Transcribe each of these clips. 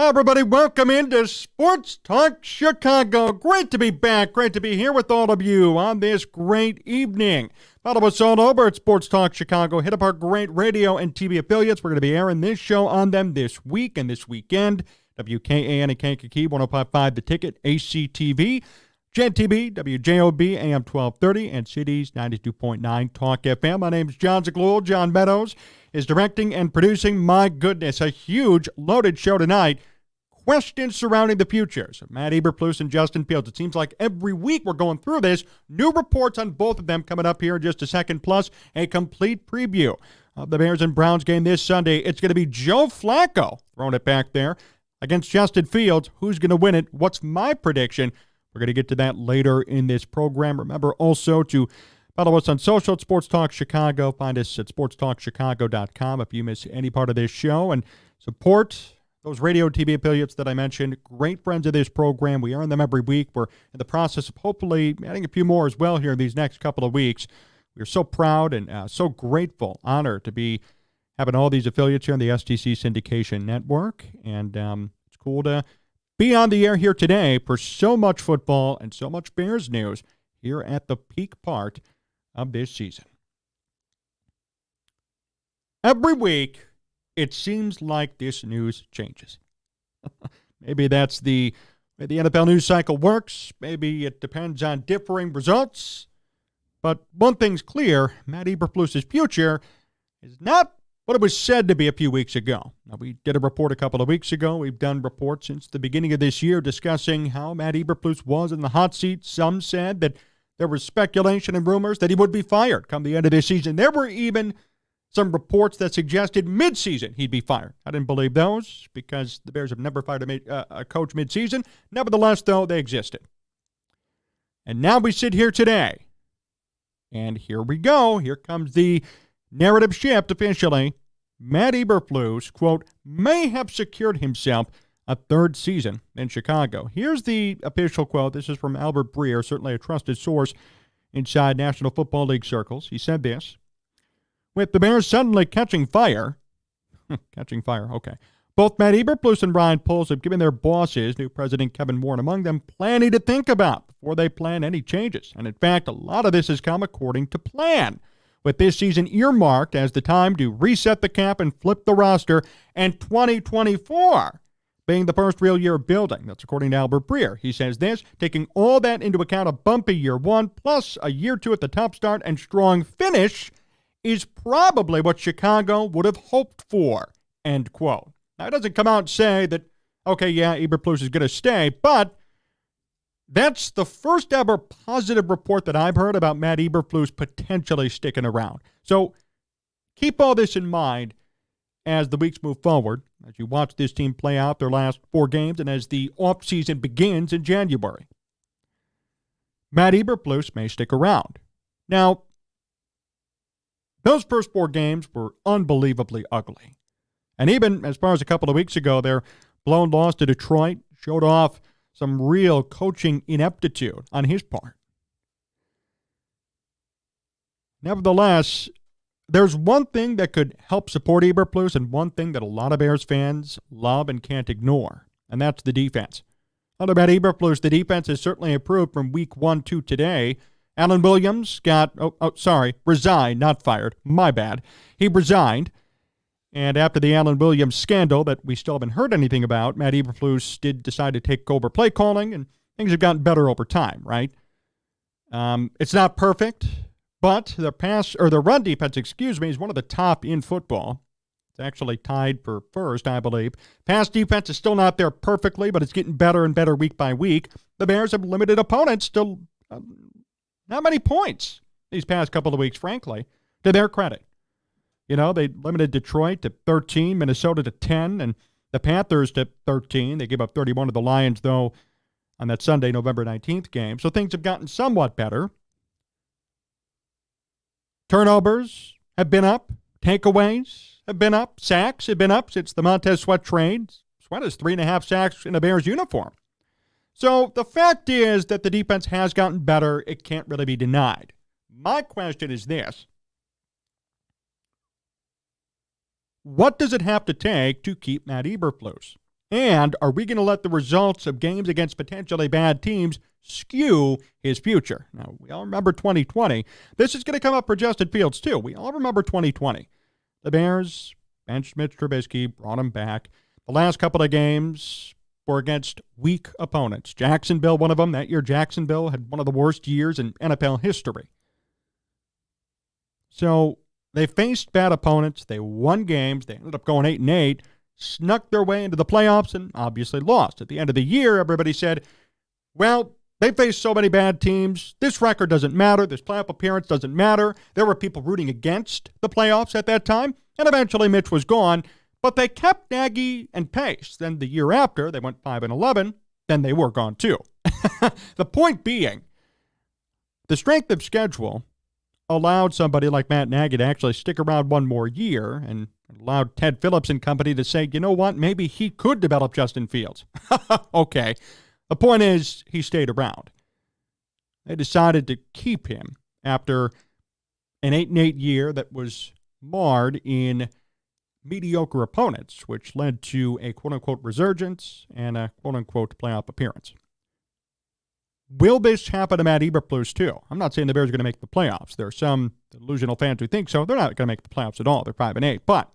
Hi, everybody. Welcome into Sports Talk Chicago. Great to be back. Great to be here with all of you on this great evening. Follow us all over at Sports Talk Chicago. Hit up our great radio and TV affiliates. We're going to be airing this show on them this week and this weekend. WKAN and Kankakee, 105.5 The Ticket, ACTV, JTB, WJOB, AM 1230, and Cities 92.9 Talk FM. My name's Jon Zaghloul. John Meadows is directing and producing. My goodness, a huge loaded show tonight. Questions surrounding the futures of Matt Eberflus and Justin Fields. It seems like every week we're going through this. New reports on both of them coming up here in just a second, plus a complete preview of the Bears and Browns game this Sunday. It's going to be Joe Flacco throwing it back there against Justin Fields. Who's going to win it? What's my prediction? We're going to get to that later in this program. Remember also to follow us on social at Sports Talk Chicago. Find us at sportstalkchicago.com if you miss any part of this show. And support those radio and TV affiliates that I mentioned. Great friends of this program. We earn them every week. We're in the process of hopefully adding a few more as well here in these next couple of weeks. We're so proud and so grateful, honored to be having all these affiliates here on the STC Syndication Network. And it's cool to be on the air here today for so much football and so much Bears news here at the peak part of this season. Every week, it seems like this news changes. Maybe that's the way the NFL news cycle works. Maybe it depends on differing results. But one thing's clear, Matt Eberflus' future is not what it was said to be a few weeks ago. Now, we did a report a couple of weeks ago. We've done reports since the beginning of this year discussing how Matt Eberflus was in the hot seat. Some said that there was speculation and rumors that he would be fired come the end of this season. There were even some reports that suggested midseason he'd be fired. I didn't believe those because the Bears have never fired a coach midseason. Nevertheless, though, they existed. And now we sit here today. And here we go. Here comes the narrative shift officially. Matt Eberflus, quote, may have secured himself a third season in Chicago. Here's the official quote. This is from Albert Breer, certainly a trusted source inside National Football League circles. He said this: with the Bears suddenly catching fire, okay. Both Matt Eberflus and Ryan Poles have given their bosses, new president Kevin Warren among them, plenty to think about before they plan any changes. And in fact, a lot of this has come according to plan, with this season earmarked as the time to reset the cap and flip the roster, and 2024 being the first real year of building. That's according to Albert Breer. He says this: taking all that into account, a bumpy year one plus a year two at the top start and strong finish is probably what Chicago would have hoped for, end quote. Now, it doesn't come out and say that, okay, yeah, Eberflus is going to stay, but that's the first ever positive report that I've heard about Matt Eberflus potentially sticking around. So keep all this in mind as the weeks move forward, as you watch this team play out their last 4 games, and as the offseason begins in January. Matt Eberflus may stick around. Now, those first 4 games were unbelievably ugly. And even as far as a couple of weeks ago, their blown loss to Detroit showed off some real coaching ineptitude on his part. Nevertheless, there's one thing that could help support Eberflus and one thing that a lot of Bears fans love and can't ignore, and that's the defense. Under Matt Eberflus, the defense has certainly improved from week 1 to today. Alan Williams resigned, not fired. My bad. He resigned. And after the Alan Williams scandal that we still haven't heard anything about, Matt Eberflus did decide to take over play calling, and things have gotten better over time, right? It's not perfect, but the run defense, is one of the top in football. It's actually tied for first, I believe. Pass defense is still not there perfectly, but it's getting better and better week by week. The Bears have limited opponents to not many points these past couple of weeks, frankly, to their credit. You know, they limited Detroit to 13, Minnesota to 10, and the Panthers to 13. They gave up 31 to the Lions, though, on that Sunday, November 19th game. So things have gotten somewhat better. Turnovers have been up. Takeaways have been up. Sacks have been up since the Montez Sweat trade. Sweat has 3.5 sacks in a Bears uniform. So the fact is that the defense has gotten better. It can't really be denied. My question is this: what does it have to take to keep Matt Eberflus? And are we going to let the results of games against potentially bad teams skew his future? Now, we all remember 2020. This is going to come up for Justin Fields, too. We all remember 2020. The Bears benched Mitch Trubisky, brought him back. The last couple of games were against weak opponents. Jacksonville, one of them. That year, Jacksonville had one of the worst years in NFL history. So they faced bad opponents. They won games. They ended up going 8-8. Snuck their way into the playoffs and obviously lost. At the end of the year, everybody said, well, they faced so many bad teams. This record doesn't matter. This playoff appearance doesn't matter. There were people rooting against the playoffs at that time, and eventually Mitch was gone. But they kept Nagy and Pace. Then the year after, they went 5-11. Then they were gone too. The point being, the strength of schedule allowed somebody like Matt Nagy to actually stick around one more year and allowed Ted Phillips and company to say, you know what, maybe he could develop Justin Fields. Okay. The point is, he stayed around. They decided to keep him after an 8-8 year that was marred in mediocre opponents, which led to a quote-unquote resurgence and a quote-unquote playoff appearance. Will this happen to Matt Eberflus too? I'm not saying the Bears are going to make the playoffs. There are some delusional fans who think so. They're not going to make the playoffs at all. They're 5-8. But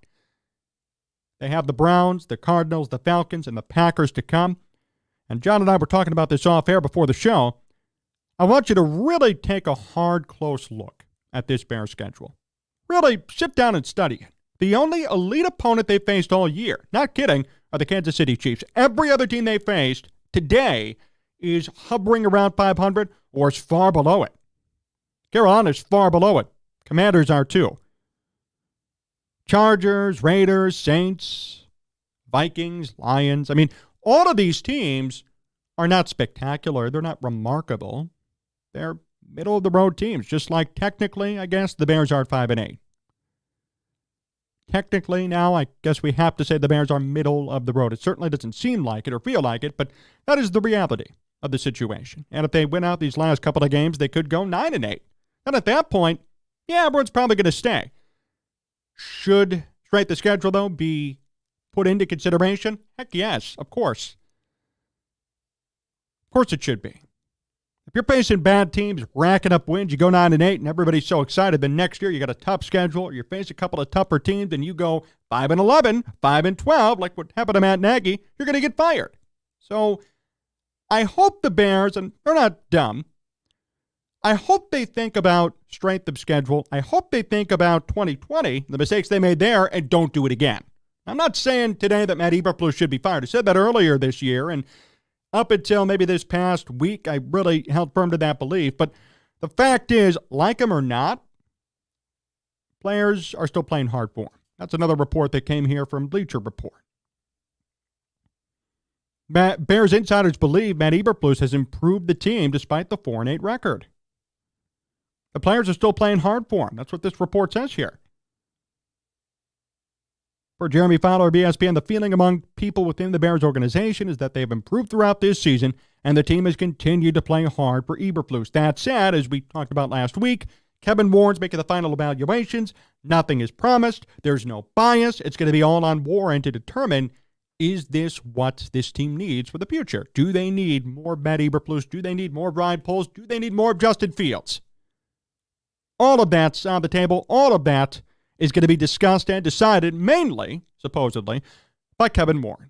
they have the Browns, the Cardinals, the Falcons, and the Packers to come. And John and I were talking about this off air before the show. I want you to really take a hard, close look at this Bears schedule. Really sit down and study it. The only elite opponent they faced all year, not kidding, are the Kansas City Chiefs. Every other team they faced today is hovering around 500 or is far below it. Carolina is far below it. Commanders are too. Chargers, Raiders, Saints, Vikings, Lions. I mean, all of these teams are not spectacular. They're not remarkable. They're middle-of-the-road teams, just like technically, I guess, the Bears are at 5-8. Technically, now, I guess we have to say the Bears are middle of the road. It certainly doesn't seem like it or feel like it, but that is the reality of the situation. And if they win out these last couple of games, they could go 9-8. And at that point, yeah, everyone's probably going to stay. Should strength of schedule, though, be put into consideration? Heck yes, of course. Of course it should be. If you're facing bad teams, racking up wins, you go 9-8, and everybody's so excited, then next year you got a tough schedule, or you face a couple of tougher teams, and you go 5-11, 5-12, like what happened to Matt Nagy, you're going to get fired. So I hope the Bears, and they're not dumb, I hope they think about strength of schedule. I hope they think about 2020, the mistakes they made there, and don't do it again. I'm not saying today that Matt Eberflus should be fired. I said that earlier this year, and up until maybe this past week, I really held firm to that belief. But the fact is, like him or not, players are still playing hard for him. That's another report that came here from Bleacher Report. Bears insiders believe Matt Eberflus has improved the team despite the 4-8 record. The players are still playing hard for him. That's what this report says here. For Jeremy Fowler of ESPN, the feeling among people within the Bears organization is that they have improved throughout this season, and the team has continued to play hard for Eberflus. That said, as we talked about last week, Kevin Warren's making the final evaluations. Nothing is promised. There's no bias. It's going to be all on Warren to determine, is this what this team needs for the future? Do they need more Matt Eberflus? Do they need more Ryan Poles? Do they need more of Justin Fields? All of that's on the table. All of that is going to be discussed and decided mainly, supposedly, by Kevin Warren.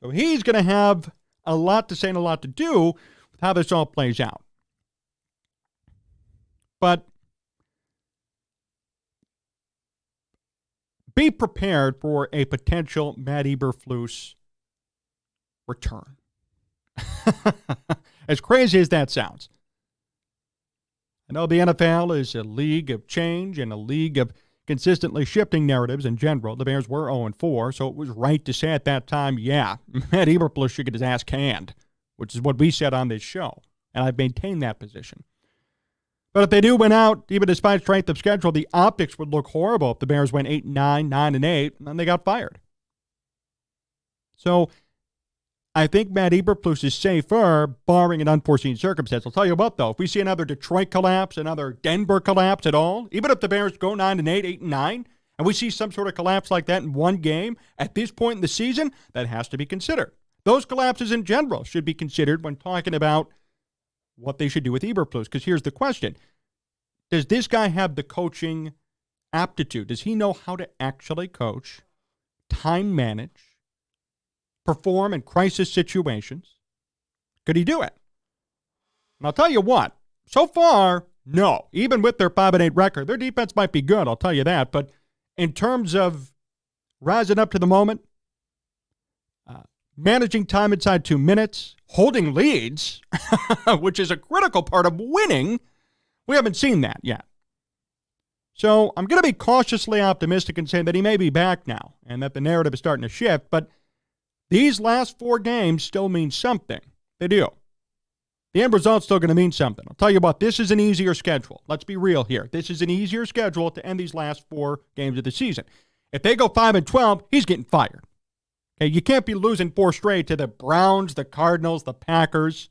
So he's going to have a lot to say and a lot to do with how this all plays out. But be prepared for a potential Matt Eberflus return. As crazy as that sounds. I know the NFL is a league of change and a league of consistently shifting narratives in general. The Bears were 0-4, so it was right to say at that time, yeah, Matt Eberflus should get his ass canned, which is what we said on this show, and I've maintained that position. But if they do win out, even despite strength of schedule, the optics would look horrible if the Bears went 8-9, 9-8, and then they got fired. So I think Matt Eberflus is safer, barring an unforeseen circumstance. I'll tell you what, though, if we see another Detroit collapse, another Denver collapse at all, even if the Bears go 9-8, 8-9, and we see some sort of collapse like that in one game at this point in the season, that has to be considered. Those collapses in general should be considered when talking about what they should do with Eberflus. Because here's the question. Does this guy have the coaching aptitude? Does he know how to actually coach, time manage, perform in crisis situations? Could he do it? And I'll tell you what, so far, no. Even with their 5-8 record, their defense might be good, I'll tell you that. But in terms of rising up to the moment, managing time inside 2 minutes, holding leads, which is a critical part of winning, we haven't seen that yet. So I'm going to be cautiously optimistic and saying that he may be back now and that the narrative is starting to shift. But these last 4 games still mean something. They do. The end result's still going to mean something. I'll tell you what, this is an easier schedule. Let's be real here. This is an easier schedule to end these last 4 games of the season. If they go 5-12, he's getting fired. Okay, you can't be losing 4 straight to the Browns, the Cardinals, the Packers.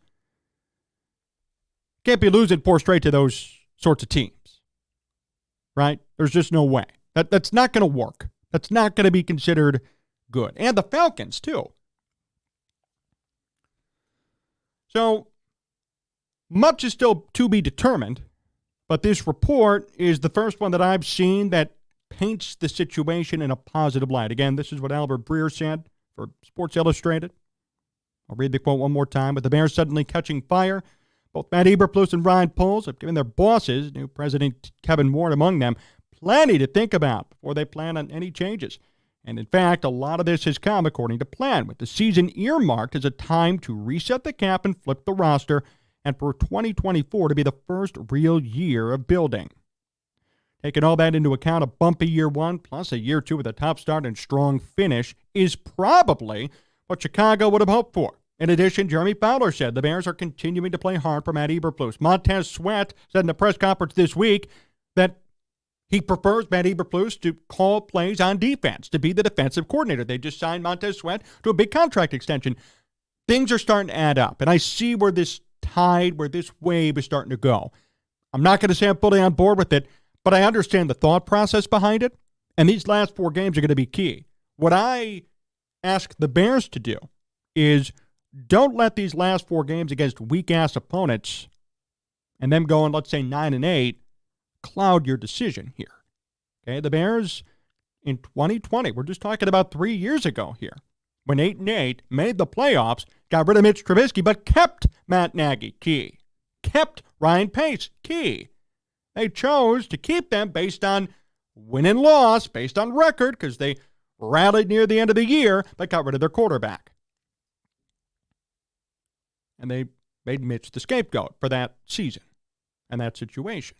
Can't be losing 4 straight to those sorts of teams. Right? There's just no way. That's not going to work. That's not going to be considered good. And the Falcons, too. So, much is still to be determined, but this report is the first one that I've seen that paints the situation in a positive light. Again, this is what Albert Breer said for Sports Illustrated. I'll read the quote one more time. With the Bears suddenly catching fire, both Matt Eberflus and Ryan Poles have given their bosses, new President Kevin Ward among them, plenty to think about before they plan on any changes. And in fact, a lot of this has come according to plan, with the season earmarked as a time to reset the cap and flip the roster, and for 2024 to be the first real year of building. Taking all that into account, a bumpy year 1 plus a year 2 with a top start and strong finish is probably what Chicago would have hoped for. In addition, Jeremy Fowler said the Bears are continuing to play hard for Matt Eberflus. Montez Sweat said in a press conference this week that he prefers Matt Eberflus to call plays on defense, to be the defensive coordinator. They just signed Montez Sweat to a big contract extension. Things are starting to add up, and I see where this tide, where this wave is starting to go. I'm not going to say I'm fully on board with it, but I understand the thought process behind it, and these last 4 games are going to be key. What I ask the Bears to do is don't let these last 4 games against weak-ass opponents and them going, let's say, 9-8, cloud your decision here. Okay, the Bears in 2020, we're just talking about 3 years ago here, when 8-8 made the playoffs, got rid of Mitch Trubisky, but kept Matt Nagy, key. Kept Ryan Pace, key. They chose to keep them based on win and loss, based on record, because they rallied near the end of the year, but got rid of their quarterback. And they made Mitch the scapegoat for that season and that situation.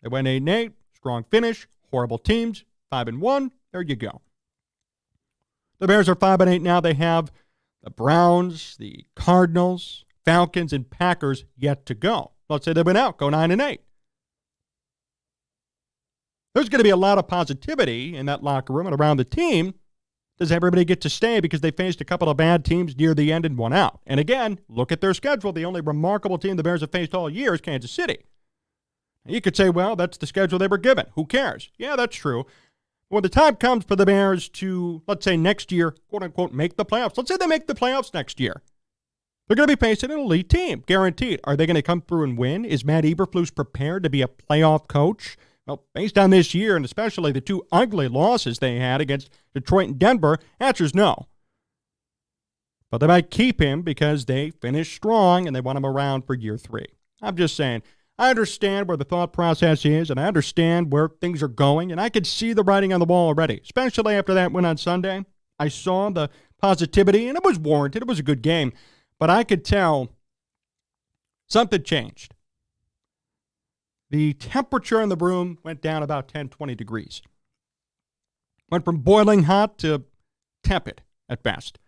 They went 8-8, strong finish, horrible teams, 5-1, there you go. The Bears are 5-8 now. They have the Browns, the Cardinals, Falcons, and Packers yet to go. Let's say they win out, go 9-8. There's going to be a lot of positivity in that locker room and around the team. Does everybody get to stay because they faced a couple of bad teams near the end and won out? And again, look at their schedule. The only remarkable team the Bears have faced all year is Kansas City. You could say, well, that's the schedule they were given. Who cares? Yeah, that's true. When the time comes for the Bears to, let's say next year, quote-unquote, make the playoffs. Let's say they make the playoffs next year. They're going to be facing an elite team, guaranteed. Are they going to come through and win? Is Matt Eberflus prepared to be a playoff coach? Well, based on this year, and especially the 2 ugly losses they had against Detroit and Denver, answer's no. But they might keep him because they finished strong and they want him around for year 3. I'm just saying, I understand where the thought process is, and I understand where things are going, and I could see the writing on the wall already, especially after that win on Sunday. I saw the positivity, and it was warranted. It was a good game. But I could tell something changed. The temperature in the room went down about 10, 20 degrees. Went from boiling hot to tepid at best.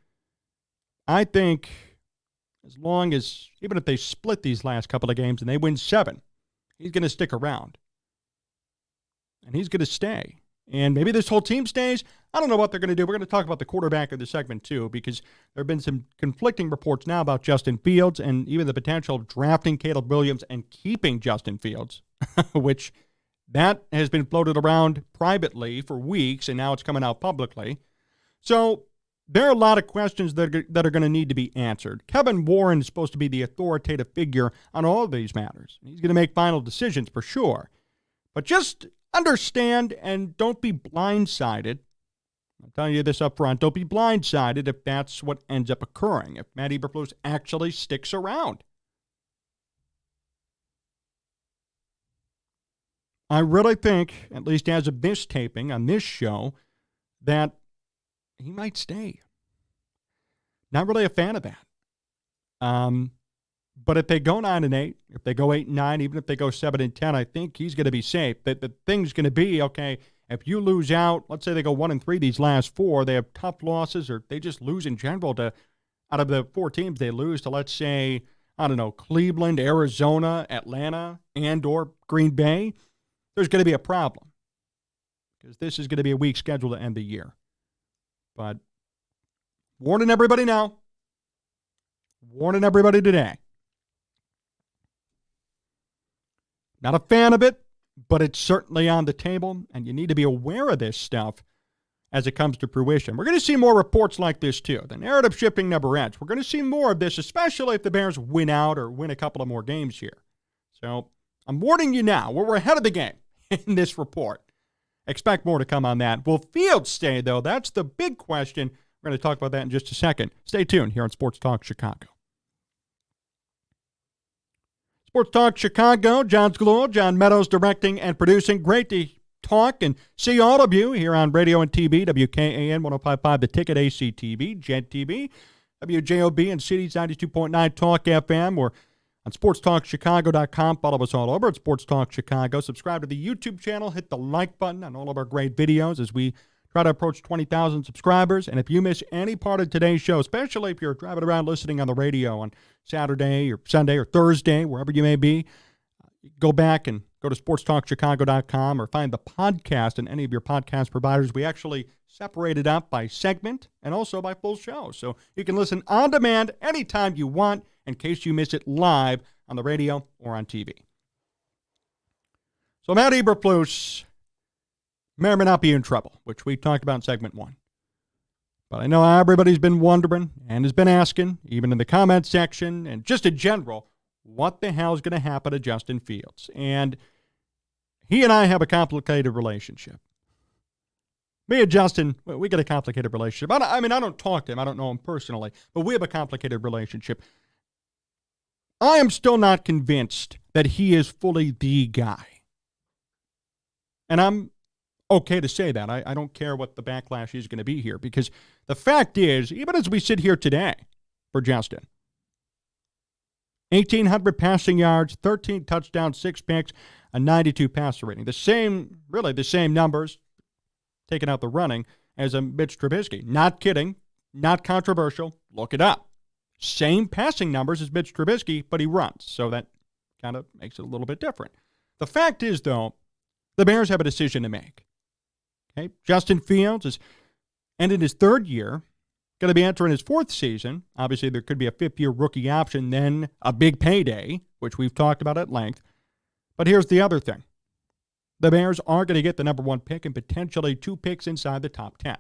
I think as long as, even if they split these last couple of games and they win 7, he's going to stick around. And he's going to stay. And maybe this whole team stays. I don't know what they're going to do. We're going to talk about the quarterback in the segment, too, because there have been some conflicting reports now about Justin Fields and even the potential of drafting Caleb Williams and keeping Justin Fields, which That has been floated around privately for weeks, and now it's coming out publicly. So there are a lot of questions that are going to need to be answered. Kevin Warren is supposed to be the authoritative figure on all of these matters. He's going to make final decisions for sure. But just understand and don't be blindsided. I'm telling you this up front. Don't be blindsided if that's what ends up occurring, if Matt Eberflus actually sticks around. I really think, at least as of this taping on this show, that he might stay. Not really a fan of that. But if they go 9-8, if they go 8-9, even if they go 7-10, I think he's going to be safe. The thing's going to be, okay, if you lose out, let's say they go 1-3 these last four, they have tough losses, or they just lose in general to, out of the four teams, they lose to, let's say, I don't know, Cleveland, Arizona, Atlanta, and or Green Bay, there's going to be a problem. Because this is going to be a weak schedule to end the year. But warning everybody now. Warning everybody today. Not a fan of it, but it's certainly on the table, and you need to be aware of this stuff as it comes to fruition. We're going to see more reports like this, too. The narrative shifting never ends. We're going to see more of this, especially if the Bears win out or win a couple of more games here. So I'm warning you now. We're ahead of the game in this report. Expect more to come on that. Will Fields stay, though? That's the big question. We're going to talk about that in just a second. Stay tuned here on Sports Talk Chicago. Sports Talk Chicago, Jon Zaghloul, John Meadows directing and producing. Great to talk and see all of you here on radio and TV, WKAN 105.5, The Ticket, ACTV, Jet TV, WJOB, and Cities 92.9 Talk FM. We're on sportstalkchicago.com. Follow us all over at Sports Talk Chicago. Subscribe to the YouTube channel. Hit the like button on all of our great videos as we try to approach 20,000 subscribers. And if you miss any part of today's show, especially if you're driving around listening on the radio on Saturday or Sunday or Thursday, wherever you may be, go back and go to sportstalkchicago.com or find the podcast in any of your podcast providers. We actually separate it up by segment and also by full show. So you can listen on demand anytime you want in case you miss it live on the radio or on TV. So Matt Eberflus may or may not be in trouble, which we talked about in segment 1. But I know everybody's been wondering and has been asking, even in the comment section and just in general, what the hell is going to happen to Justin Fields? And he and I have a complicated relationship. Me and Justin, we got a complicated relationship. I don't talk to him. I don't know him personally, but we have a complicated relationship. I am still not convinced that he is fully the guy. And I'm okay to say that. I don't care what the backlash is going to be here, because the fact is, even as we sit here today for Justin, 1,800 passing yards, 13 touchdowns, 6 picks, a 92 passer rating. The same numbers, taking out the running, as a Mitch Trubisky. Not kidding. Not controversial. Look it up. Same passing numbers as Mitch Trubisky, but he runs. So that kind of makes it a little bit different. The fact is, though, the Bears have a decision to make. Okay? Justin Fields is ended his third year, going to be entering his fourth season. Obviously, there could be a fifth-year rookie option, then a big payday, which we've talked about at length. But here's the other thing. The Bears are going to get the number 1 pick and potentially 2 picks inside the top 10.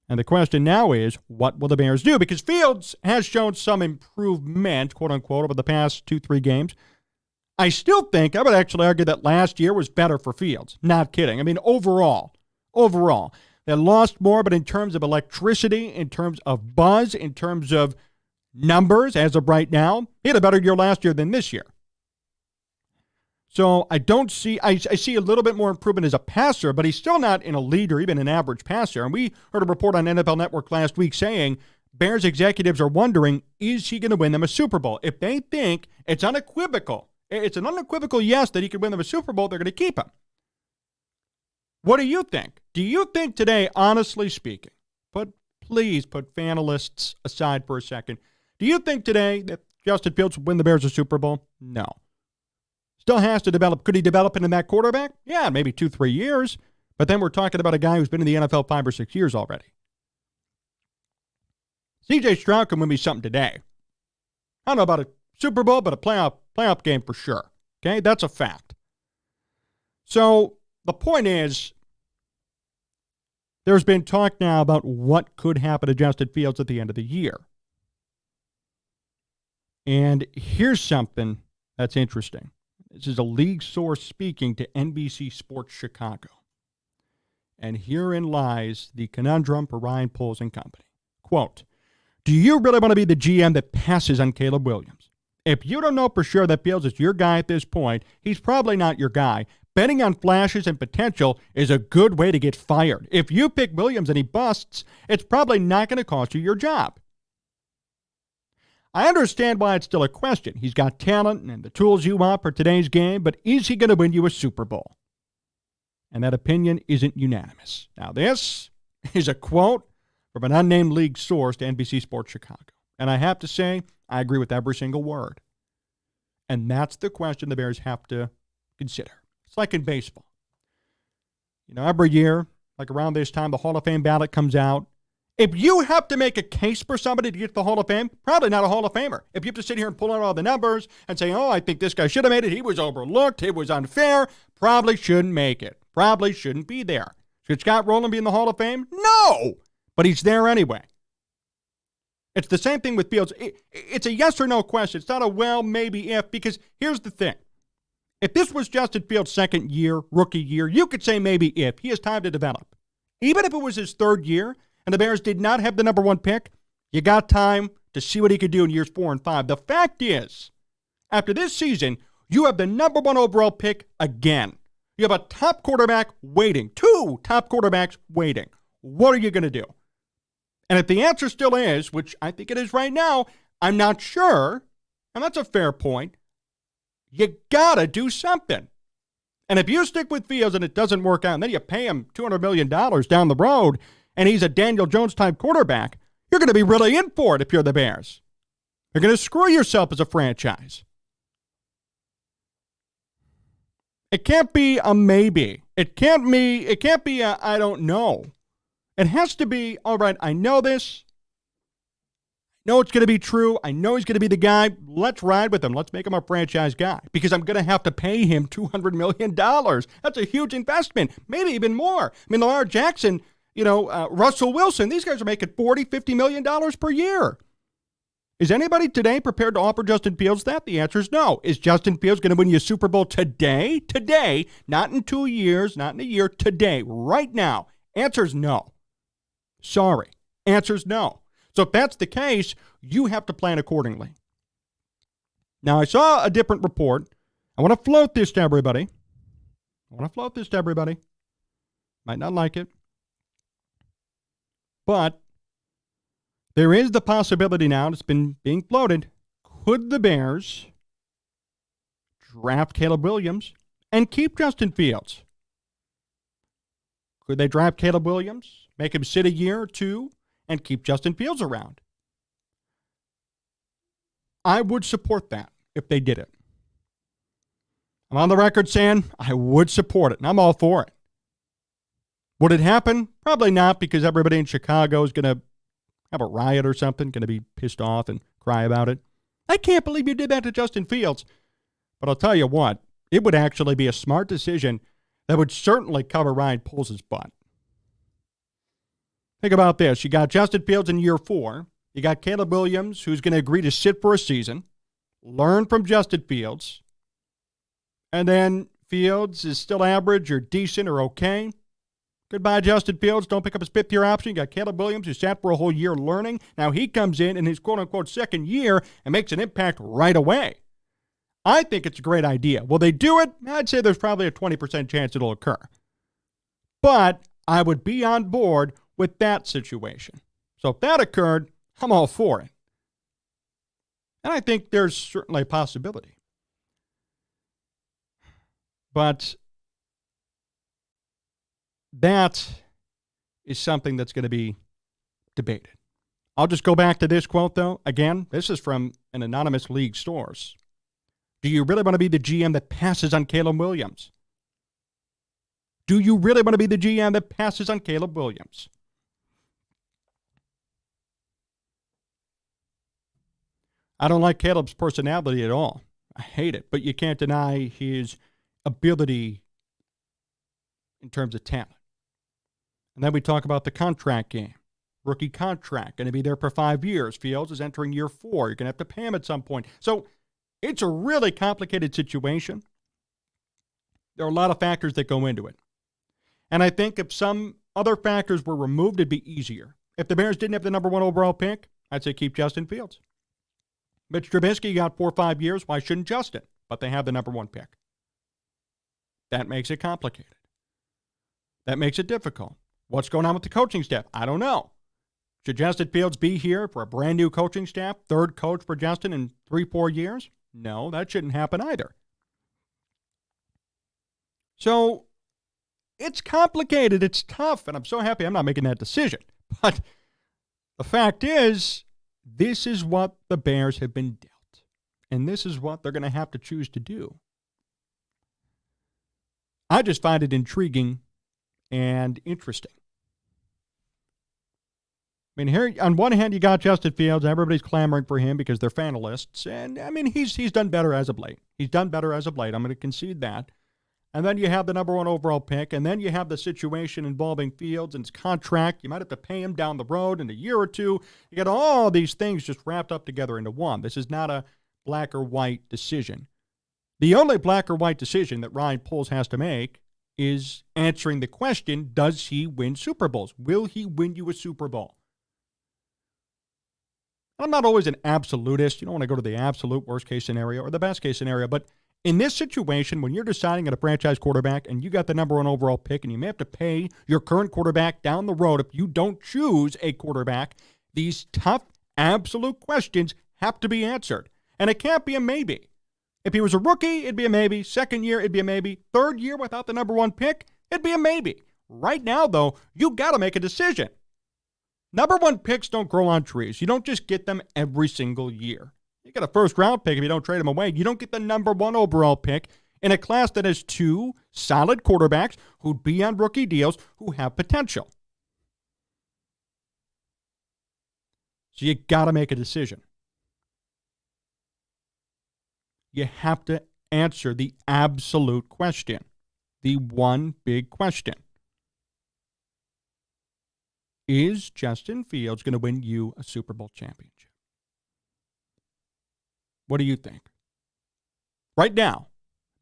And the question now is, what will the Bears do? Because Fields has shown some improvement, quote-unquote, over the past 2-3 games. I still think, I would actually argue that last year was better for Fields. Not kidding. I mean, overall, they lost more, but in terms of electricity, in terms of buzz, in terms of numbers, as of right now, he had a better year last year than this year. So I see a little bit more improvement as a passer, but he's still not an elite or even an average passer. And we heard a report on NFL Network last week saying Bears executives are wondering, is he going to win them a Super Bowl? If they think it's an unequivocal yes that he could win them a Super Bowl, they're going to keep him. What do you think? Do you think today, honestly speaking, please put fanalists aside for a second, do you think today that Justin Fields will win the Bears a Super Bowl? No. Still has to develop. Could he develop into that quarterback? Yeah, maybe 2-3 years. But then we're talking about a guy who's been in the NFL 5 or 6 years already. C.J. Stroud can win me something today. I don't know about a Super Bowl, but a playoff game for sure. Okay, that's a fact. So the point is, there's been talk now about what could happen to Justin Fields at the end of the year. And here's something that's interesting. This is a league source speaking to NBC Sports Chicago. And herein lies the conundrum for Ryan Poles and company. Quote, do you really want to be the GM that passes on Caleb Williams? If you don't know for sure that Fields is your guy at this point, he's probably not your guy. Betting on flashes and potential is a good way to get fired. If you pick Williams and he busts, it's probably not going to cost you your job. I understand why it's still a question. He's got talent and the tools you want for today's game, but is he going to win you a Super Bowl? And that opinion isn't unanimous. Now, this is a quote from an unnamed league source to NBC Sports Chicago. And I have to say, I agree with every single word. And that's the question the Bears have to consider. It's like in baseball. You know, every year, like around this time, the Hall of Fame ballot comes out. If you have to make a case for somebody to get to the Hall of Fame, probably not a Hall of Famer. If you have to sit here and pull out all the numbers and say, oh, I think this guy should have made it, he was overlooked, it was unfair, probably shouldn't make it. Probably shouldn't be there. Should Scott Rowland be in the Hall of Fame? No! But he's there anyway. It's the same thing with Fields. It's a yes or no question. It's not a well, maybe, if, because here's the thing. If this was Justin Fields' second year, rookie year, you could say maybe if. He has time to develop. Even if it was his third year and the Bears did not have the number one pick, you got time to see what he could do in years 4 and 5. The fact is, after this season, you have the number one overall pick again. You have a top quarterback waiting. 2 top quarterbacks waiting. What are you going to do? And if the answer still is, which I think it is right now, I'm not sure, and that's a fair point, you got to do something. And if you stick with Fields and it doesn't work out, and then you pay him $200 million down the road, and he's a Daniel Jones-type quarterback, you're going to be really in for it if you're the Bears. You're going to screw yourself as a franchise. It can't be a maybe. It can't be a I don't know. It has to be, all right, I know this. I know it's going to be true. I know he's going to be the guy. Let's ride with him. Let's make him a franchise guy because I'm going to have to pay him $200 million. That's a huge investment, maybe even more. I mean, Lamar Jackson, Russell Wilson, these guys are making $40, $50 million per year. Is anybody today prepared to offer Justin Fields that? The answer is no. Is Justin Fields going to win you a Super Bowl today? Today, not in 2 years, not in a year, today, right now. Answer is no. Sorry. Answer is no. So if that's the case, you have to plan accordingly. Now, I saw a different report. I want to float this to everybody. Might not like it. But there is the possibility now, it's been being floated, could the Bears draft Caleb Williams and keep Justin Fields? Could they draft Caleb Williams, make him sit a year or two, and keep Justin Fields around? I would support that if they did it. I'm on the record saying I would support it, and I'm all for it. Would it happen? Probably not, because everybody in Chicago is going to have a riot or something, going to be pissed off and cry about it. I can't believe you did that to Justin Fields. But I'll tell you what, it would actually be a smart decision that would certainly cover Ryan Poles' butt. Think about this. You got Justin Fields in year 4. You got Caleb Williams, who's going to agree to sit for a season, learn from Justin Fields, and then Fields is still average or decent or okay. Goodbye, Justin Fields. Don't pick up his 5th-year option. You got Caleb Williams, who sat for a whole year learning. Now he comes in his quote-unquote second year and makes an impact right away. I think it's a great idea. Will they do it? I'd say there's probably a 20% chance it'll occur. But I would be on board with that situation. So if that occurred, I'm all for it. And I think there's certainly a possibility. But that is something that's going to be debated. I'll just go back to this quote, though. Again, this is from an anonymous league source. Do you really want to be the GM that passes on Caleb Williams? Do you really want to be the GM that passes on Caleb Williams? I don't like Caleb's personality at all. I hate it, but you can't deny his ability in terms of talent. And then we talk about the contract game. Rookie contract, going to be there for 5 years. Fields is entering year 4. You're going to have to pay him at some point. So it's a really complicated situation. There are a lot of factors that go into it. And I think if some other factors were removed, it'd be easier. If the Bears didn't have the number 1 overall pick, I'd say keep Justin Fields. Mitch Trubisky got 4 or 5 years. Why shouldn't Justin? But they have the number 1 pick. That makes it complicated. That makes it difficult. What's going on with the coaching staff? I don't know. Should Justin Fields be here for a brand new coaching staff? Third coach for Justin in 3-4 years? No, that shouldn't happen either. So it's complicated. It's tough. And I'm so happy I'm not making that decision. But the fact is, this is what the Bears have been dealt. And this is what they're going to have to choose to do. I just find it intriguing and interesting. I mean, here, on one hand, you got Justin Fields. Everybody's clamoring for him because they're fanalists. And, I mean, he's done better as of late. He's done better as of late. I'm going to concede that. And then you have the number 1 overall pick. And then you have the situation involving Fields and his contract. You might have to pay him down the road in a year or two. You got all these things just wrapped up together into one. This is not a black or white decision. The only black or white decision that Ryan Poles has to make is answering the question, does he win Super Bowls? Will he win you a Super Bowl? I'm not always an absolutist. You don't want to go to the absolute worst case scenario or the best case scenario. But in this situation, when you're deciding on a franchise quarterback and you got the number 1 overall pick and you may have to pay your current quarterback down the road if you don't choose a quarterback, these tough, absolute questions have to be answered. And it can't be a maybe. If he was a rookie, it'd be a maybe. Second year, it'd be a maybe. Third year without the number 1 pick, it'd be a maybe. Right now, though, you got to make a decision. Number 1 picks don't grow on trees. You don't just get them every single year. You get a first-round pick if you don't trade them away. You don't get the number 1 overall pick in a class that has 2 solid quarterbacks who'd be on rookie deals who have potential. So you got to make a decision. You have to answer the absolute question, the one big question. Is Justin Fields going to win you a Super Bowl championship? What do you think? Right now,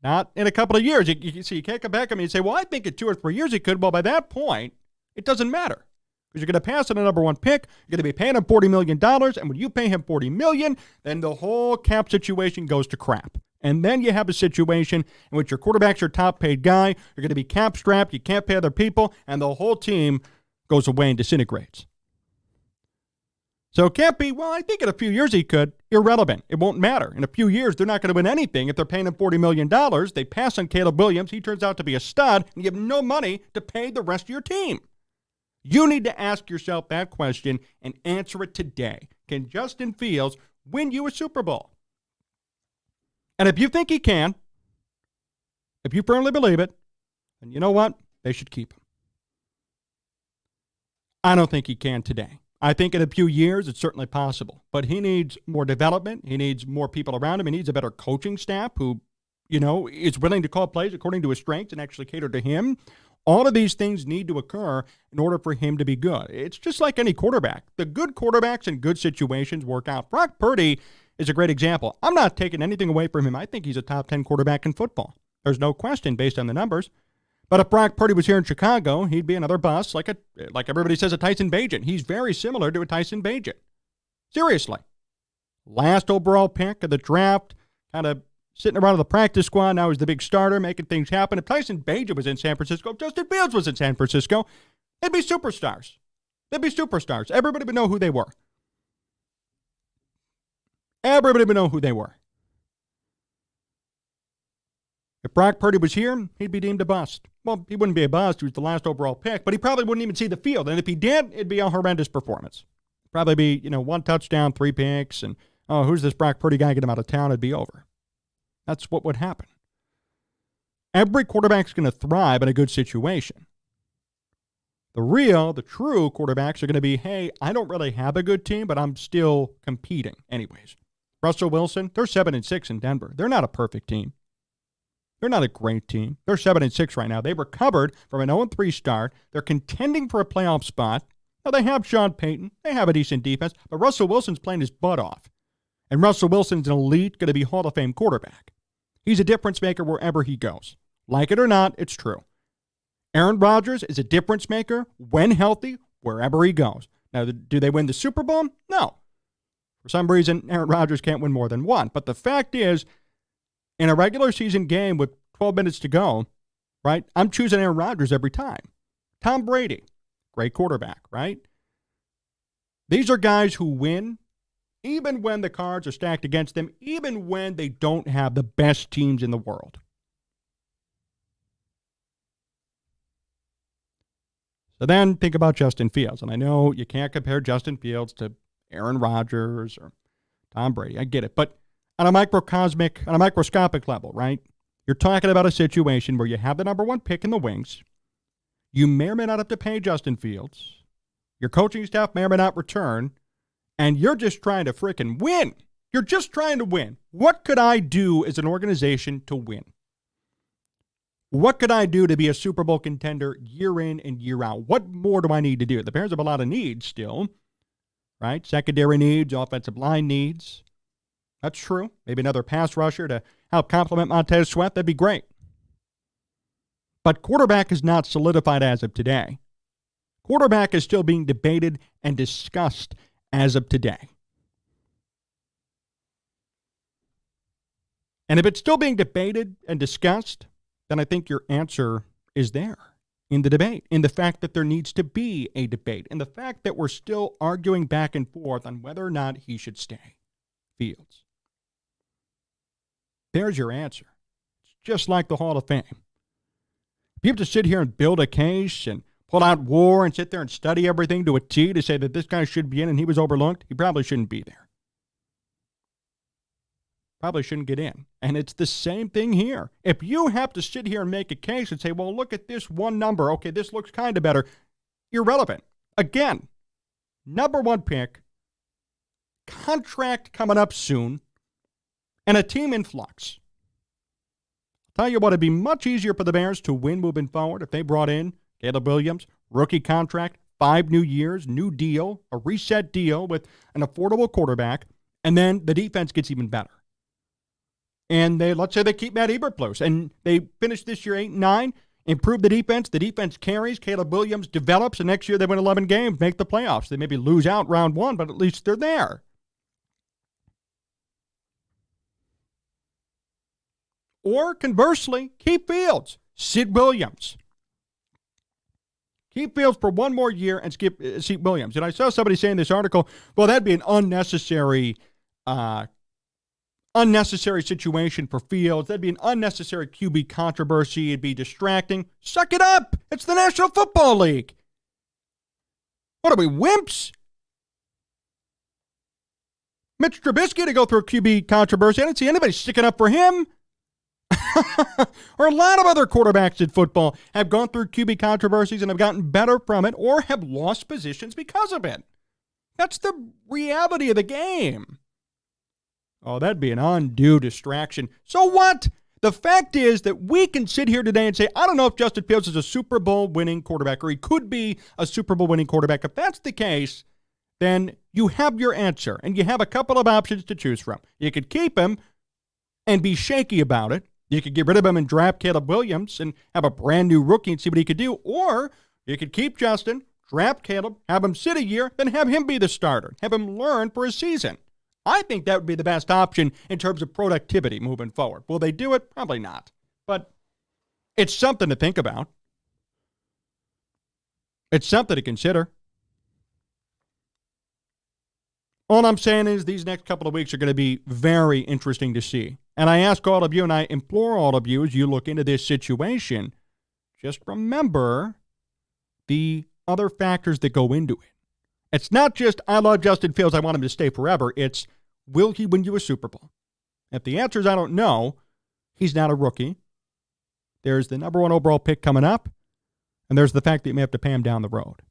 not in a couple of years. You can't come back at me and say, well, I think in 2 or 3 years he could. Well, by that point, it doesn't matter. Because you're going to pass on the number 1 pick. You're going to be paying him $40 million. And when you pay him $40 million, then the whole cap situation goes to crap. And then you have a situation in which your quarterback's your top paid guy. You're going to be cap strapped. You can't pay other people. And the whole team goes away and disintegrates. So it can't be, well, I think in a few years he could. Irrelevant. It won't matter. In a few years, they're not going to win anything. If they're paying him $40 million, they pass on Caleb Williams. He turns out to be a stud, and you have no money to pay the rest of your team. You need to ask yourself that question and answer it today. Can Justin Fields win you a Super Bowl? And if you think he can, if you firmly believe it, then you know what? They should keep him. I don't think he can today. I think in a few years, it's certainly possible. But he needs more development. He needs more people around him. He needs a better coaching staff who, is willing to call plays according to his strengths and actually cater to him. All of these things need to occur in order for him to be good. It's just like any quarterback. The good quarterbacks in good situations work out. Brock Purdy is a great example. I'm not taking anything away from him. I think he's a top 10 quarterback in football. There's no question based on the numbers. But if Brock Purdy was here in Chicago, he'd be another bust, like everybody says, a Tyson Bagent. He's very similar to a Tyson Bagent. Seriously. Last overall pick of the draft, kind of sitting around the practice squad. Now he's the big starter, making things happen. If Tyson Bagent was in San Francisco, if Justin Fields was in San Francisco, they'd be superstars. They'd be superstars. Everybody would know who they were. Everybody would know who they were. If Brock Purdy was here, he'd be deemed a bust. Well, he wouldn't be a bust. He was the last overall pick, but he probably wouldn't even see the field. And if he did, it'd be a horrendous performance. Probably be, 1 touchdown, 3 picks, and, who's this Brock Purdy guy? Get him out of town. It'd be over. That's what would happen. Every quarterback's going to thrive in a good situation. The true quarterbacks are going to be, hey, I don't really have a good team, but I'm still competing anyways. Russell Wilson, they're 7-6 in Denver. They're not a perfect team. They're not a great team. They're 7-6 right now. They recovered from an 0-3 start. They're contending for a playoff spot. Now, they have Sean Payton. They have a decent defense, but Russell Wilson's playing his butt off. And Russell Wilson's an elite, going to be Hall of Fame quarterback. He's a difference maker wherever he goes. Like it or not, it's true. Aaron Rodgers is a difference maker when healthy, wherever he goes. Now, do they win the Super Bowl? No. For some reason, Aaron Rodgers can't win more than one. But the fact is, in a regular season game with 12 minutes to go, right, I'm choosing Aaron Rodgers every time. Tom Brady, great quarterback, right? These are guys who win even when the cards are stacked against them, even when they don't have the best teams in the world. So then think about Justin Fields. And I know you can't compare Justin Fields to Aaron Rodgers or Tom Brady. I get it. But on a microscopic level, right? You're talking about a situation where you have the number one pick in the wings. You may or may not have to pay Justin Fields. Your coaching staff may or may not return. And you're just trying to frickin' win. You're just trying to win. What could I do as an organization to win? What could I do to be a Super Bowl contender year in and year out? What more do I need to do? The Bears have a lot of needs still, right? Secondary needs, offensive line needs. That's true. Maybe another pass rusher to help complement Montez Sweat. That'd be great. But quarterback is not solidified as of today. Quarterback is still being debated and discussed as of today. And if it's still being debated and discussed, then I think your answer is there in the debate, in the fact that there needs to be a debate, in the fact that we're still arguing back and forth on whether or not he should stay. Fields. There's your answer. It's just like the Hall of Fame. If you have to sit here and build a case and pull out war and sit there and study everything to a T to say that this guy should be in and he was overlooked, he probably shouldn't be there. Probably shouldn't get in. And it's the same thing here. If you have to sit here and make a case and say, well, look at this one number. Okay, this looks kind of better. Irrelevant. Again, number one pick, contract coming up soon, and a team in flux. I'll tell you what, it'd be much easier for the Bears to win moving forward if they brought in Caleb Williams, rookie contract, 5 new years, new deal, a reset deal with an affordable quarterback, and then the defense gets even better. And let's say they keep Matt Eberflus, and they finish this year 8-9, improve the defense carries, Caleb Williams develops, and next year they win 11 games, make the playoffs. They maybe lose out round 1, but at least they're there. Or conversely, keep Fields, Sid Williams. Keep Fields for one more year and skip Sid Williams. And I saw somebody say in this article, well, that'd be an unnecessary situation for Fields. That'd be an unnecessary QB controversy. It'd be distracting. Suck it up. It's the National Football League. What are we, wimps? Mitch Trubisky to go through a QB controversy. I didn't see anybody sticking up for him. Or a lot of other quarterbacks in football have gone through QB controversies and have gotten better from it or have lost positions because of it. That's the reality of the game. Oh, that'd be an undue distraction. So what? The fact is that we can sit here today and say, I don't know if Justin Fields is a Super Bowl winning quarterback, or he could be a Super Bowl winning quarterback. If that's the case, then you have your answer, and you have a couple of options to choose from. You could keep him and be shaky about it. You could get rid of him and draft Caleb Williams and have a brand new rookie and see what he could do. Or you could keep Justin, draft Caleb, have him sit a year, then have him be the starter. Have him learn for a season. I think that would be the best option in terms of productivity moving forward. Will they do it? Probably not. But it's something to think about. It's something to consider. All I'm saying is these next couple of weeks are going to be very interesting to see. And I ask all of you, and I implore all of you as you look into this situation, just remember the other factors that go into it. It's not just, I love Justin Fields, I want him to stay forever. It's, will he win you a Super Bowl? If the answer is I don't know, he's not a rookie. There's the number 1 overall pick coming up, and there's the fact that you may have to pay him down the road.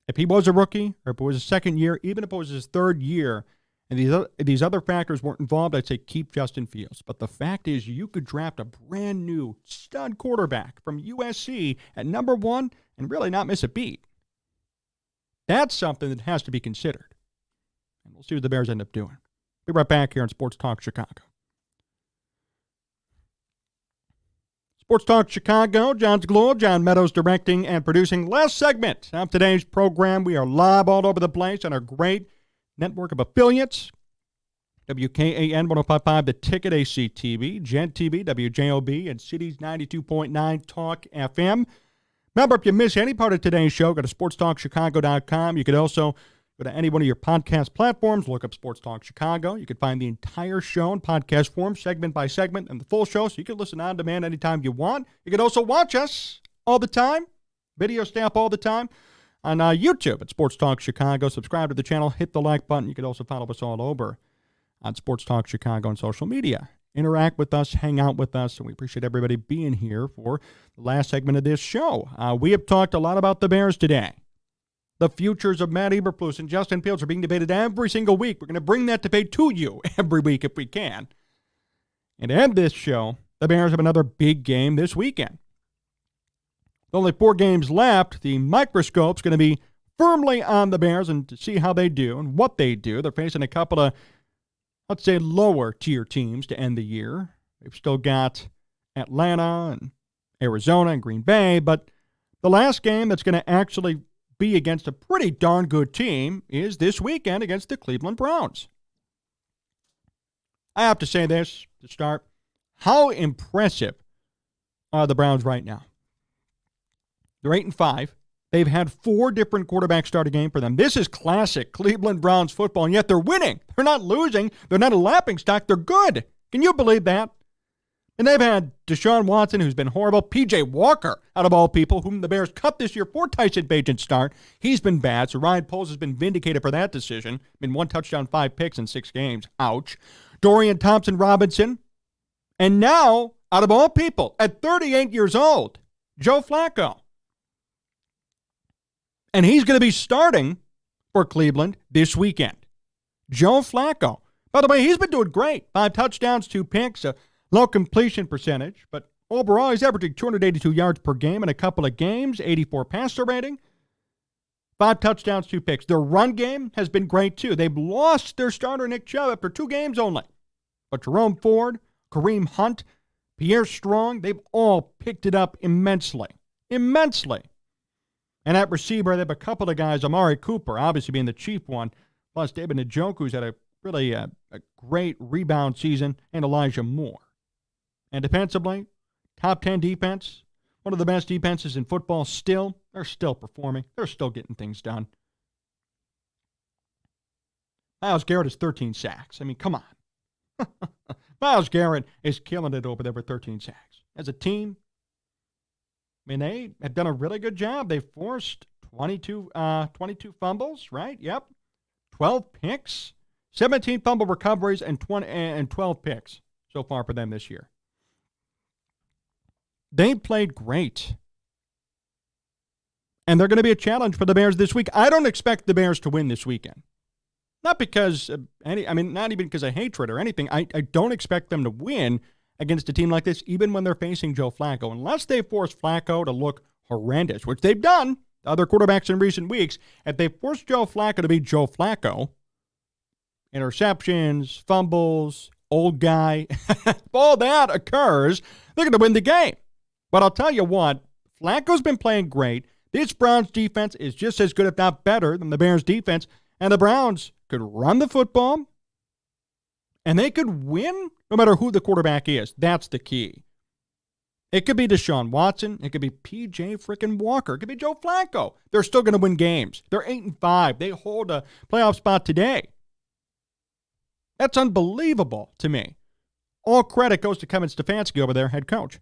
If he was a rookie, or if it was his second year, even if it was his third year, and these other factors weren't involved, I'd say keep Justin Fields. But the fact is, you could draft a brand new stud quarterback from USC at number 1 and really not miss a beat. That's something that has to be considered. And we'll see what the Bears end up doing. Be right back here on Sports Talk Chicago. Sports Talk Chicago, Jon Zaghloul, John Meadows directing and producing. Last segment of today's program. We are live all over the place on our great network of affiliates. WKAN 105.5, The Ticket, ACTV, Gent TV, WJOB, and Cities 92.9 Talk FM. Remember, if you miss any part of today's show, go to sportstalkchicago.com. You could also go to any one of your podcast platforms, look up Sports Talk Chicago. You can find the entire show in podcast form, segment by segment, and the full show, so you can listen on demand anytime you want. You can also watch us all the time, video stamp all the time, on YouTube at Sports Talk Chicago. Subscribe to the channel, hit the like button. You can also follow us all over on Sports Talk Chicago on social media. Interact with us, hang out with us, and we appreciate everybody being here for the last segment of this show. We have talked a lot about the Bears today. The futures of Matt Eberflus and Justin Fields are being debated every single week. We're going to bring that debate to you every week if we can. And to end this show, the Bears have another big game this weekend. With only 4 games left, the microscope's going to be firmly on the Bears and to see how they do and what they do. They're facing a couple of, let's say, lower-tier teams to end the year. They've still got Atlanta and Arizona and Green Bay, but the last game that's going to actually be against a pretty darn good team is this weekend against the Cleveland Browns. I have to say this to start. How impressive are the Browns right now? They're 8-5. They've had 4 different quarterbacks start a game for them. This is classic Cleveland Browns football, and yet they're winning. They're not losing. They're not a laughingstock. They're good. Can you believe that? And they've had Deshaun Watson, who's been horrible. P.J. Walker, out of all people, whom the Bears cut this year for Tyson Bagent's start. He's been bad, so Ryan Poles has been vindicated for that decision. Been 1 touchdown, 5 picks in 6 games. Ouch. Dorian Thompson-Robinson. And now, out of all people, at 38 years old, Joe Flacco. And he's going to be starting for Cleveland this weekend. Joe Flacco. By the way, he's been doing great. 5 touchdowns, 2 picks, a low completion percentage. But overall, he's averaging 282 yards per game in a couple of games, 84 passer rating. 5 touchdowns, 2 picks. Their run game has been great, too. They've lost their starter, Nick Chubb, after 2 games only. But Jerome Ford, Kareem Hunt, Pierre Strong, they've all picked it up immensely. Immensely. And at receiver, they have a couple of guys, Amari Cooper, obviously being the chief one, plus David Njoku's had a great rebound season, and Elijah Moore. And defensively, top 10 defense, one of the best defenses in football still. They're still performing. They're still getting things done. Myles Garrett has 13 sacks. I mean, come on. Myles Garrett is killing it over there with 13 sacks. As a team, I mean, they have done a really good job. They forced 22 fumbles, right? Yep. 12 picks, 17 fumble recoveries, and 12 picks so far for them this year. They played great. And they're going to be a challenge for the Bears this week. I don't expect the Bears to win this weekend. Not because not even because of hatred or anything. I don't expect them to win against a team like this, even when they're facing Joe Flacco. Unless they force Flacco to look horrendous, which they've done to other quarterbacks in recent weeks. If they force Joe Flacco to be Joe Flacco, interceptions, fumbles, old guy, if all that occurs, they're going to win the game. But I'll tell you what, Flacco's been playing great. This Browns defense is just as good, if not better, than the Bears defense. And the Browns could run the football, and they could win no matter who the quarterback is. That's the key. It could be Deshaun Watson. It could be P.J. frickin' Walker. It could be Joe Flacco. They're still going to win games. They're 8-5. They hold a playoff spot today. That's unbelievable to me. All credit goes to Kevin Stefanski over there, head coach.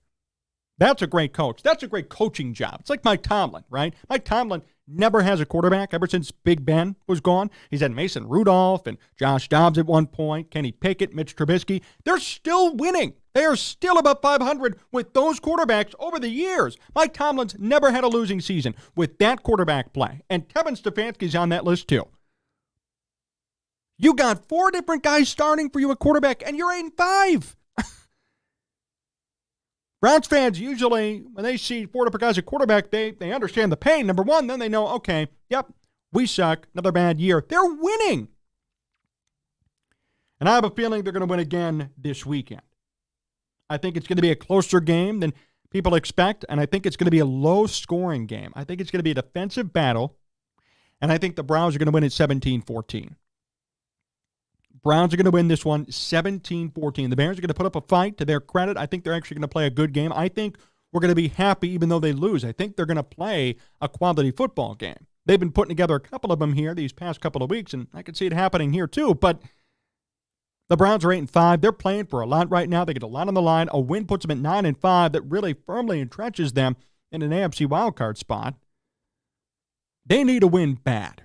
That's a great coach. That's a great coaching job. It's like Mike Tomlin, right? Mike Tomlin never has a quarterback ever since Big Ben was gone. He's had Mason Rudolph and Josh Dobbs at one point, Kenny Pickett, Mitch Trubisky. They're still winning. They are still above 500 with those quarterbacks over the years. Mike Tomlin's never had a losing season with that quarterback play. And Kevin Stefanski's on that list too. You got 4 different guys starting for you at quarterback, and you're 8-5. Browns fans usually, when they see 4 different guys at quarterback, they understand the pain. Number one, then they know, okay, yep, we suck. Another bad year. They're winning. And I have a feeling they're going to win again this weekend. I think it's going to be a closer game than people expect, and I think it's going to be a low-scoring game. I think it's going to be a defensive battle, and I think the Browns are going to win it 17-14. Browns are going to win this one 17-14. The Bears are going to put up a fight. To their credit, I think they're actually going to play a good game. I think we're going to be happy even though they lose. I think they're going to play a quality football game. They've been putting together a couple of them here these past couple of weeks, and I can see it happening here too. But the Browns are 8-5. They're playing for a lot right now. They get a lot on the line. A win puts them at 9-5. That really firmly entrenches them in an AFC wildcard spot. They need a win bad.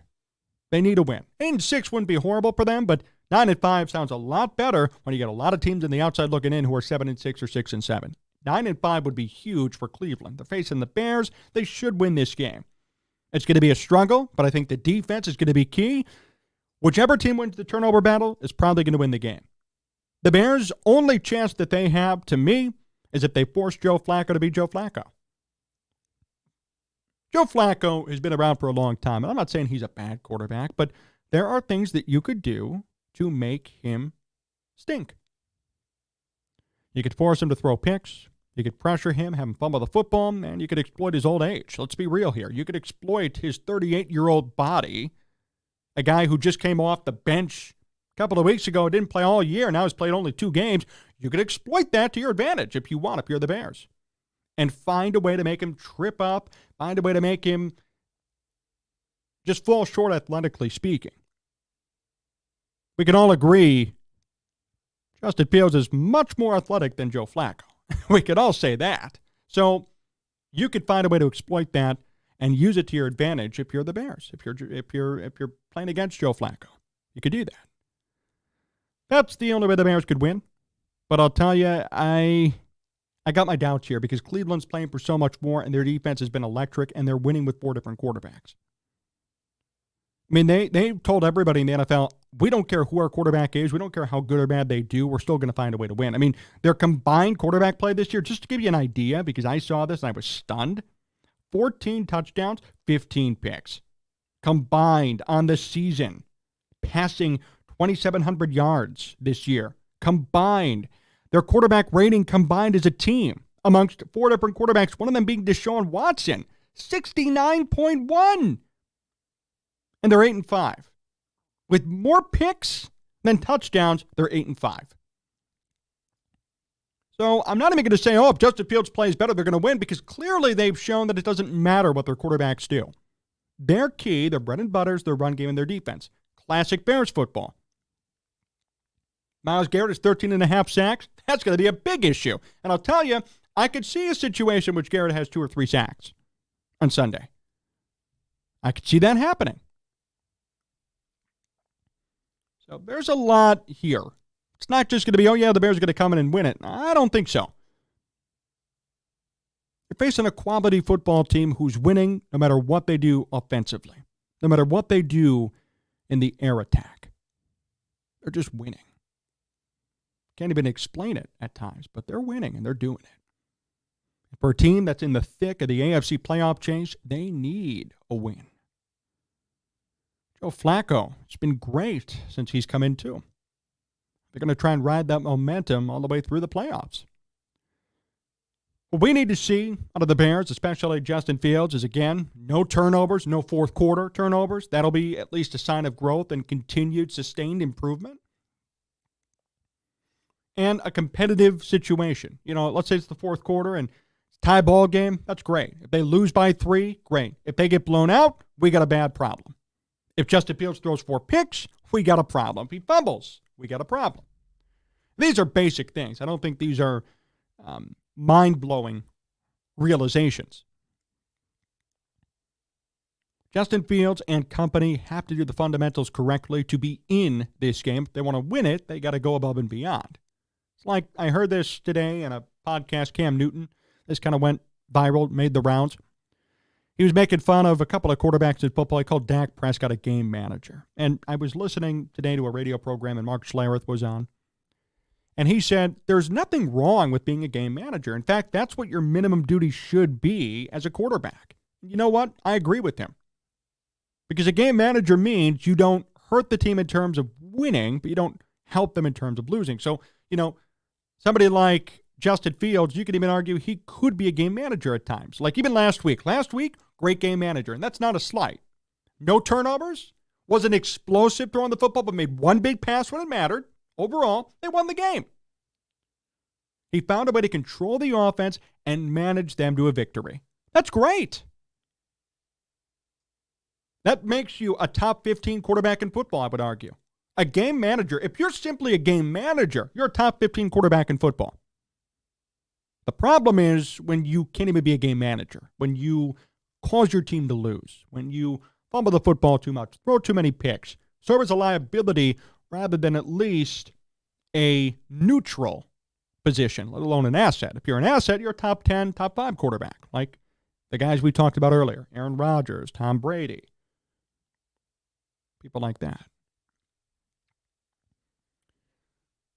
They need a win. 8-6 wouldn't be horrible for them, but 9-5 sounds a lot better when you get a lot of teams on the outside looking in who are 7-6 or 6-7. 9-5 would be huge for Cleveland. They're facing the Bears. They should win this game. It's going to be a struggle, but I think the defense is going to be key. Whichever team wins the turnover battle is probably going to win the game. The Bears' only chance that they have, to me, is if they force Joe Flacco to be Joe Flacco. Joe Flacco has been around for a long time, and I'm not saying he's a bad quarterback, but there are things that you could do to make him stink. You could force him to throw picks. You could pressure him, have him fumble the football, and you could exploit his old age. Let's be real here. You could exploit his 38-year-old body, a guy who just came off the bench a couple of weeks ago, didn't play all year, now has played only 2 games. You could exploit that to your advantage if you want, if you're the Bears. And find a way to make him trip up, find a way to make him just fall short athletically speaking. We can all agree Justin Fields is much more athletic than Joe Flacco. We could all say that. So you could find a way to exploit that and use it to your advantage if you're the Bears. If you're playing against Joe Flacco, you could do that. That's the only way the Bears could win. But I'll tell you, I got my doubts here because Cleveland's playing for so much more and their defense has been electric and they're winning with 4 different quarterbacks. I mean, they told everybody in the NFL, we don't care who our quarterback is. We don't care how good or bad they do. We're still going to find a way to win. I mean, their combined quarterback play this year, just to give you an idea, because I saw this and I was stunned, 14 touchdowns, 15 picks. Combined on the season, passing 2,700 yards this year. Combined. Their quarterback rating combined as a team amongst 4 different quarterbacks, one of them being Deshaun Watson, 69.1. And they're 8-5. With more picks than touchdowns, they're 8-5. So I'm not even going to say, if Justin Fields plays better, they're going to win, because clearly they've shown that it doesn't matter what their quarterbacks do. Their key, their bread and butter, is their run game and their defense. Classic Bears football. Myles Garrett is 13.5 sacks. That's going to be a big issue. And I'll tell you, I could see a situation in which Garrett has 2 or 3 sacks on Sunday. I could see that happening. So there's a lot here. It's not just going to be, the Bears are going to come in and win it. I don't think so. You're facing a quality football team who's winning no matter what they do offensively, no matter what they do in the air attack. They're just winning. Can't even explain it at times, but they're winning and they're doing it. For a team that's in the thick of the AFC playoff chase, they need a win. Joe Flacco, it's been great since he's come in too. They're going to try and ride that momentum all the way through the playoffs. What we need to see out of the Bears, especially Justin Fields, is, again, no turnovers, no fourth quarter turnovers. That'll be at least a sign of growth and continued sustained improvement. And a competitive situation. Let's say it's the fourth quarter and it's a tie ball game. That's great. If they lose by 3, great. If they get blown out, we got a bad problem. If Justin Fields throws 4 picks, we got a problem. If he fumbles, we got a problem. These are basic things. I don't think these are mind-blowing realizations. Justin Fields and company have to do the fundamentals correctly to be in this game. If they want to win it, they got to go above and beyond. It's like I heard this today in a podcast, Cam Newton. This kind of went viral, made the rounds. He was making fun of a couple of quarterbacks in football. He called Dak Prescott a game manager. And I was listening today to a radio program, and Mark Schlereth was on. And he said, there's nothing wrong with being a game manager. In fact, that's what your minimum duty should be as a quarterback. You know what? I agree with him. Because a game manager means you don't hurt the team in terms of winning, but you don't help them in terms of losing. So, somebody like Justin Fields, you could even argue he could be a game manager at times. Like even last week. Last week, great game manager. And that's not a slight. No turnovers. Wasn't explosive throwing the football, but made one big pass when it mattered. Overall, they won the game. He found a way to control the offense and manage them to a victory. That's great. That makes you a top 15 quarterback in football, I would argue. A game manager, if you're simply a game manager, you're a top 15 quarterback in football. The problem is when you can't even be a game manager, when you cause your team to lose, when you fumble the football too much, throw too many picks, serve as a liability rather than at least a neutral position, let alone an asset. If you're an asset, you're a top 10, top 5 quarterback, like the guys we talked about earlier, Aaron Rodgers, Tom Brady, people like that.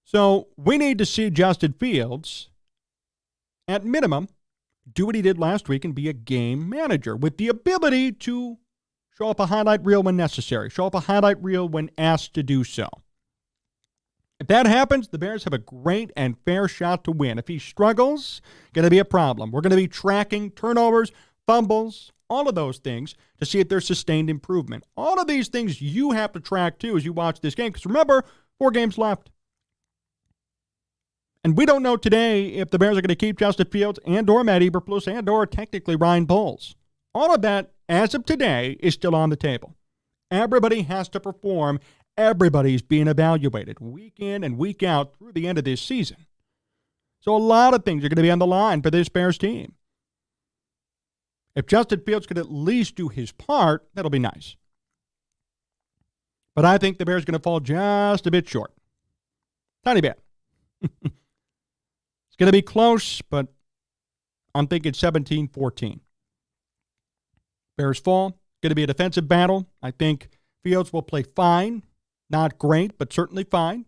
So we need to see Justin Fields, at minimum, do what he did last week and be a game manager with the ability to show up a highlight reel when necessary, show up a highlight reel when asked to do so. If that happens, the Bears have a great and fair shot to win. If he struggles, going to be a problem. We're going to be tracking turnovers, fumbles, all of those things to see if there's sustained improvement. All of these things you have to track too as you watch this game. Because remember, 4 games left. And we don't know today if the Bears are going to keep Justin Fields and or Matt Eberflus and or technically Ryan Poles. All of that, as of today, is still on the table. Everybody has to perform. Everybody's being evaluated week in and week out through the end of this season. So a lot of things are going to be on the line for this Bears team. If Justin Fields could at least do his part, that'll be nice. But I think the Bears are going to fall just a bit short. Tiny bit. It's going to be close, but I'm thinking 17-14. Bears fall. Going to be a defensive battle. I think Fields will play fine. Not great, but certainly fine.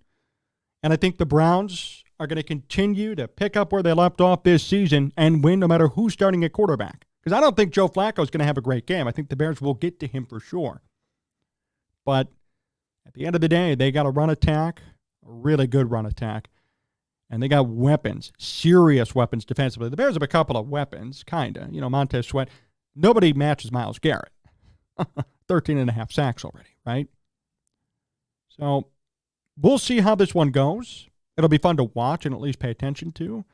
And I think the Browns are going to continue to pick up where they left off this season and win no matter who's starting at quarterback. Because I don't think Joe Flacco is going to have a great game. I think the Bears will get to him for sure. But at the end of the day, they got a run attack, a really good run attack. And they got weapons, serious weapons defensively. The Bears have a couple of weapons, kind of. Montez Sweat. Nobody matches Myles Garrett. 13 and a half sacks already, right? So we'll see how this one goes. It'll be fun to watch and at least pay attention to.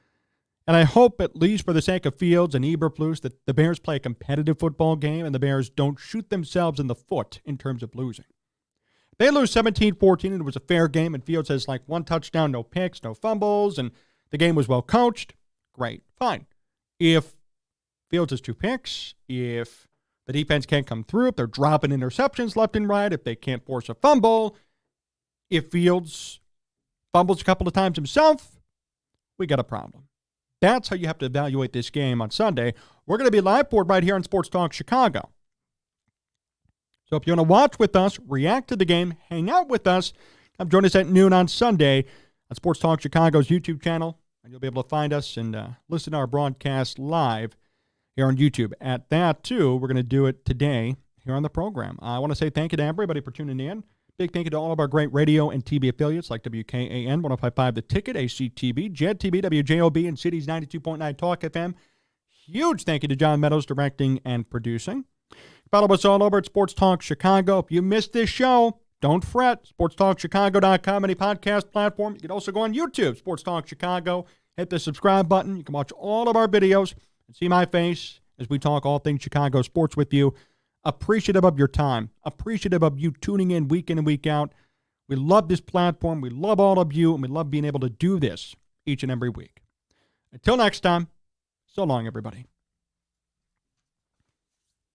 And I hope, at least for the sake of Fields and Eberflus, that the Bears play a competitive football game and the Bears don't shoot themselves in the foot in terms of losing. They lose 17-14, and it was a fair game, and Fields has like 1 touchdown, no picks, no fumbles, and the game was well coached. Great. Fine. If Fields has 2 picks, if the defense can't come through, if they're dropping interceptions left and right, if they can't force a fumble, if Fields fumbles a couple of times himself, we got a problem. That's how you have to evaluate this game on Sunday. We're going to be live for it right here on Sports Talk Chicago. So if you want to watch with us, react to the game, hang out with us, come join us at noon on Sunday on Sports Talk Chicago's YouTube channel, and you'll be able to find us and listen to our broadcast live here on YouTube. At that, too, we're going to do it today here on the program. I want to say thank you to everybody for tuning in. Big thank you to all of our great radio and TV affiliates like WKAN, 105.5 The Ticket, ACTV, JED-TV, WJOB, and Cities 92.9 Talk FM. Huge thank you to John Meadows, directing and producing. Follow us all over at Sports Talk Chicago. If you missed this show, don't fret. SportsTalkChicago.com, any podcast platform. You can also go on YouTube, Sports Talk Chicago. Hit the subscribe button. You can watch all of our videos and see my face as we talk all things Chicago sports with you. Appreciative of your time. Appreciative of you tuning in and week out. We love this platform. We love all of you, and we love being able to do this each and every week. Until next time, so long, everybody.